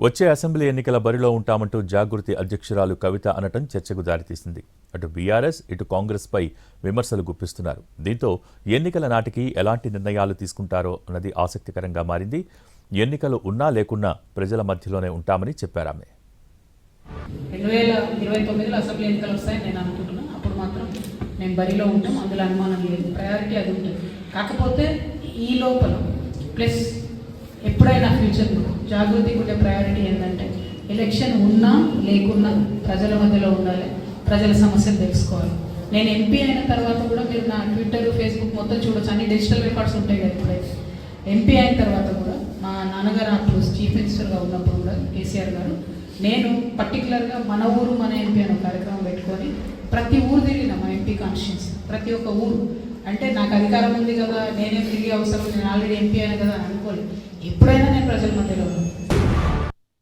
వచ్చే అసెంబ్లీ ఎన్నికల బరిలో ఉంటామంటూ జాగృతి అధ్యక్షురాలు కవిత అనటం చర్చకు దారితీసింది. అటు బీఆర్ఎస్ ఇటు కాంగ్రెస్పై విమర్శలు గుప్పిస్తున్నారు. దీంతో ఎన్నికల నాటికి ఎలాంటి నిర్ణయాలు తీసుకుంటారో అన్నది ఆసక్తికరంగా మారింది. ఎన్నికలు ఉన్నా లేకున్నా ప్రజల మధ్యలోనే ఉంటామని చెప్పారామె. 2029లో అసెంబ్లీ ఎన్నికలు వస్తాయని నేను అనుకుంటున్నాను. అప్పుడు మాత్రం మేము బరిలో ఉంటాం, అందులో అనుమానం లేదు. ప్రయారిటీ అది ఉంటుంది. కాకపోతే ఈ లోపల ప్లస్ ఎప్పుడైనా ఫ్యూచర్లో జాగృతికి ఉండే ప్రయారిటీ ఏంటంటే ఎలక్షన్ ఉన్నా లేకున్నా ప్రజల మధ్యలో ఉండాలి, ప్రజల సమస్యలు తెలుసుకోవాలి. నేను ఎంపీ అయిన తర్వాత కూడా మీరు నా ట్విట్టర్, ఫేస్బుక్ మొత్తం చూడొచ్చు, అన్ని డిజిటల్ రికార్డ్స్ ఉంటాయి కదా. ఇప్పుడైతే ఎంపీ అయిన తర్వాత కూడా మా నాన్నగారు అప్పుడు చీఫ్ మినిస్టర్గా ఉన్నప్పుడు కూడా కేసీఆర్ గారు, నేను పర్టికులర్గా మన ఊరు మన ఎంపీ అనే కార్యక్రమం పెట్టుకొని ప్రతి ఊరు తిరిగిన మా ఎంపీ కాన్స్టిట్యున్సీ, ప్రతి ఒక్క ఊరు. అంటే నాకు అధికారం ఉంది కదా, నేనే తిరిగే అవసరం, నేను ఆల్రెడీ ఎంపీ అయినా కదా అని అనుకోలేదు. ఎప్పుడైనా నేను ప్రజల మధ్యలో